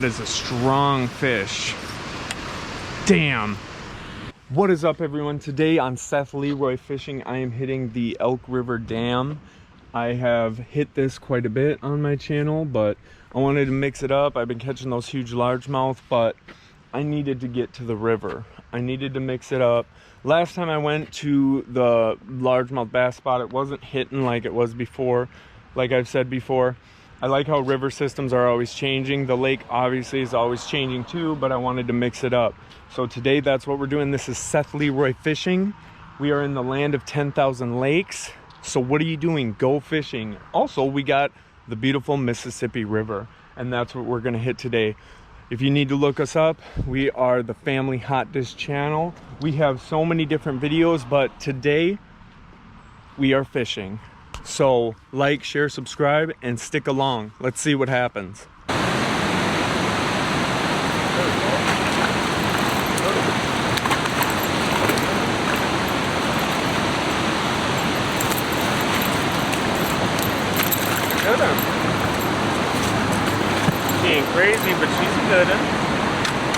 That is a strong fish. Damn. What is up, everyone? Today on Seth Leroy Fishing, I am hitting the Elk River Dam. I have hit this quite a bit on my channel, but I wanted to mix it up. I've been catching those huge largemouth, but I needed to get to the river. I needed to mix it up. Last time I went to the largemouth bass spot, it wasn't hitting like it was before. Like I've said before, I like how river systems are always changing. The lake obviously is always changing too, but I wanted to mix it up. So today that's what we're doing. This is Seth Leroy Fishing. We are in the land of 10,000 lakes. So what are you doing? Go fishing. Also, we got the beautiful Mississippi River, and that's what we're gonna hit today. If you need to look us up, we are the Family Hot Dish channel. We have so many different videos, but today we are fishing. So like, share, subscribe, and stick along. Let's see what happens. Good one. She ain't crazy, but she's a good one.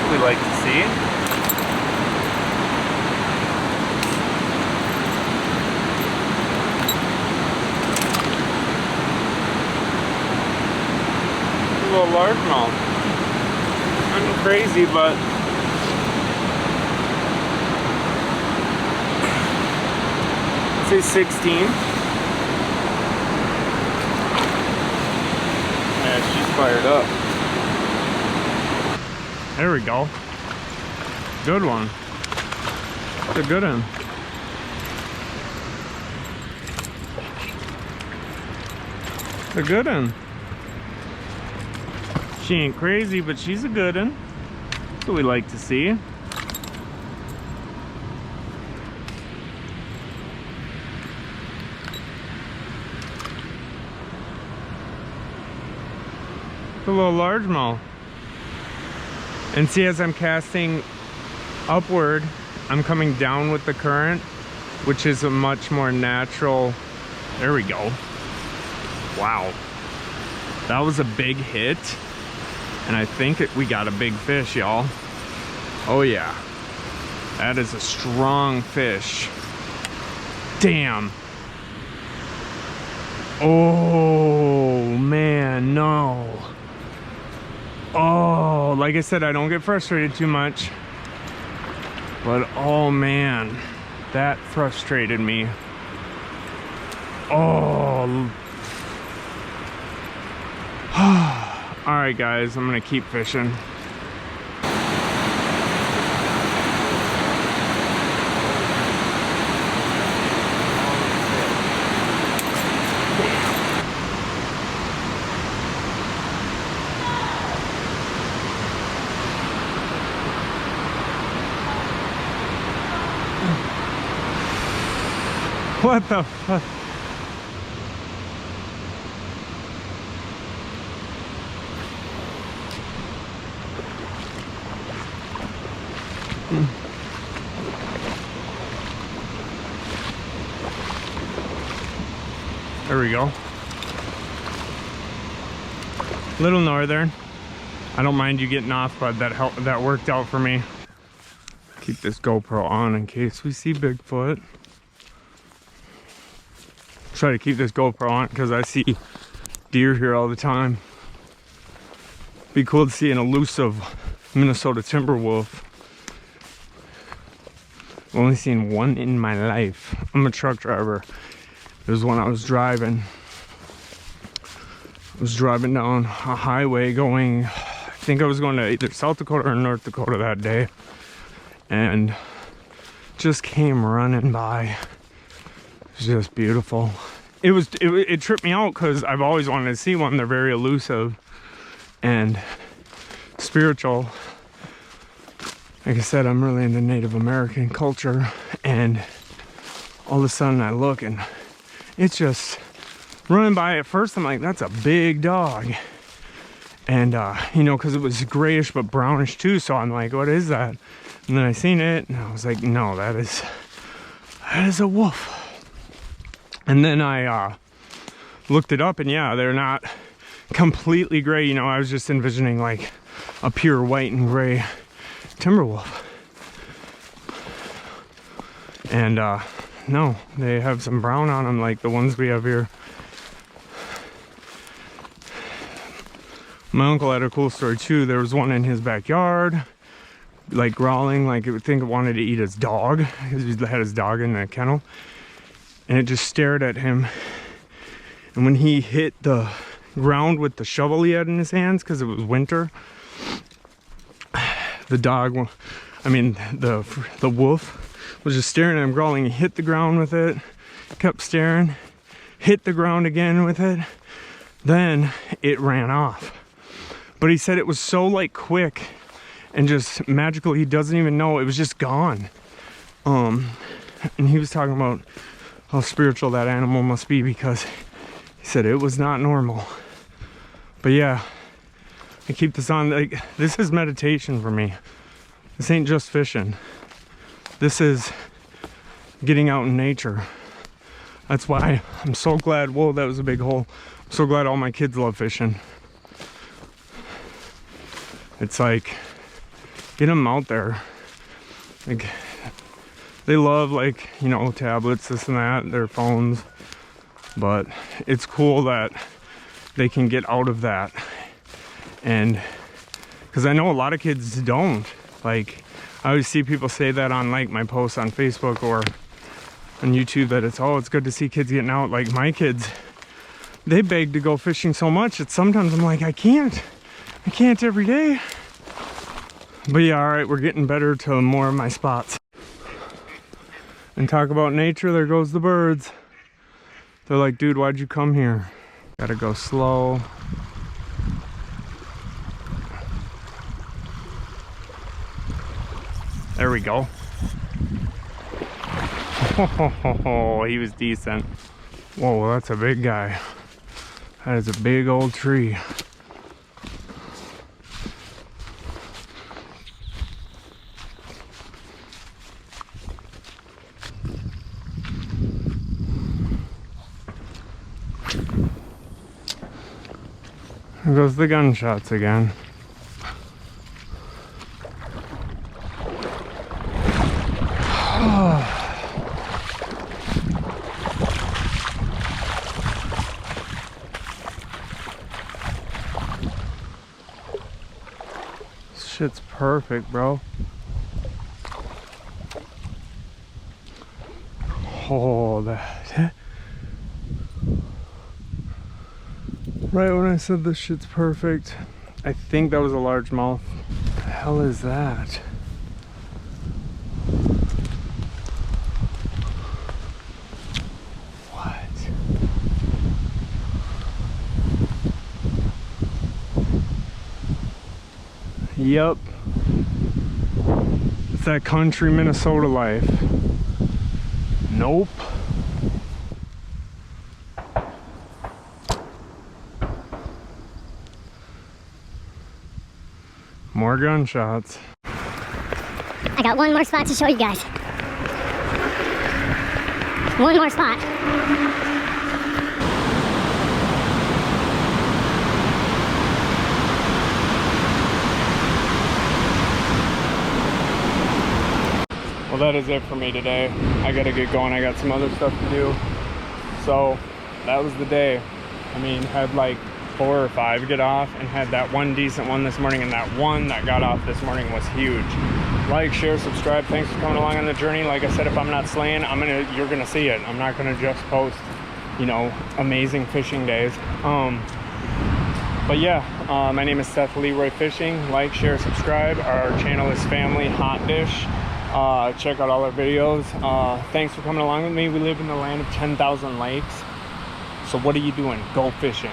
We like to see. Little largemouth. Nothing crazy, but I'd say 16. Yeah, she's fired up. There we go. Good one. It's a good one. It's a good one. She ain't crazy, but she's a good one. That's what we like to see. It's a little largemouth. And see, as I'm casting upward, I'm coming down with the current, which is a much more natural. There we go. Wow. That was a big hit. And I think we got a big fish, y'all. Oh yeah. That is a strong fish. Damn. Oh man, no. Oh, like I said, I don't get frustrated too much. But oh man, that frustrated me. Oh. All right, guys, I'm gonna keep fishing. What the fuck? There we go. Little northern. I don't mind you getting off, but that worked out for me. Keep this GoPro on in case we see Bigfoot. Try to keep this GoPro on because I see deer here all the time. Be cool to see an elusive Minnesota timber wolf. I've only seen one in my life. I'm a truck driver. It was when I was driving. I was driving down a highway going, I think I was going to either South Dakota or North Dakota that day. And just came running by. It was just beautiful. It tripped me out because I've always wanted to see one. They're very elusive and spiritual. Like I said, I'm really into Native American culture, and all of a sudden I look and it's just running by. At first I'm like, that's a big dog. And you know, because it was grayish but brownish too, so I'm like, what is that? And then I seen it and I was like, no, that is a wolf. And then I looked it up, and yeah, they're not completely gray. You know, I was just envisioning like a pure white and gray timber wolf. And no, they have some brown on them like the ones we have here. My uncle had a cool story too. There was one in his backyard, like growling, like it would think it wanted to eat his dog, because he had his dog in the kennel, and it just stared at him. And when he hit the ground with the shovel he had in his hands, because it was winter, the dog, I mean the wolf was just staring at him, growling. He hit the ground with it, kept staring, hit the ground again with it, then it ran off. But he said it was so like quick and just magical, he doesn't even know, it was just gone. And he was talking about how spiritual that animal must be, because he said it was not normal. But yeah, I keep this on, like, this is meditation for me. This ain't just fishing. This is getting out in nature. That's why I'm so glad, whoa, that was a big hole. I'm so glad all my kids love fishing. It's like, get them out there. Like, they love, like, you know, tablets, this and that, their phones. But it's cool that they can get out of that. And because I know a lot of kids don't. Like, I always see people say that on like my posts on Facebook or on YouTube, that it's, oh, it's good to see kids getting out. Like my kids, they beg to go fishing so much that sometimes I'm like, I can't every day. But yeah, all right, we're getting better to more of my spots. And talk about nature, there goes the birds. They're like, dude, why'd you come here? Gotta go slow. There we go. Oh, he was decent. Whoa, that's a big guy. That is a big old tree. There goes the gunshots again. This shit's perfect, bro. Oh, that. Right when I said this shit's perfect, I think that was a largemouth. What the hell is that? What? Yep. It's that country Minnesota life. Nope. More gunshots. I got one more spot to show you guys. One more spot. Well, that is it for me today. I gotta get going. I got some other stuff to do. So that was the day. I mean, had like 4 or 5 get off, and had that one decent one this morning, and that one that got off this morning was huge. Like, share, subscribe. Thanks for coming along on the journey. Like I said, if I'm not slaying, you're gonna see it. I'm not gonna just post, you know, amazing fishing days. But yeah, my name is Seth Leroy Fishing. Like, share, subscribe. Our channel is Family Hot Dish. Check out all our videos. Thanks for coming along with me. We live in the land of 10,000 lakes. So what are you doing? Go fishing.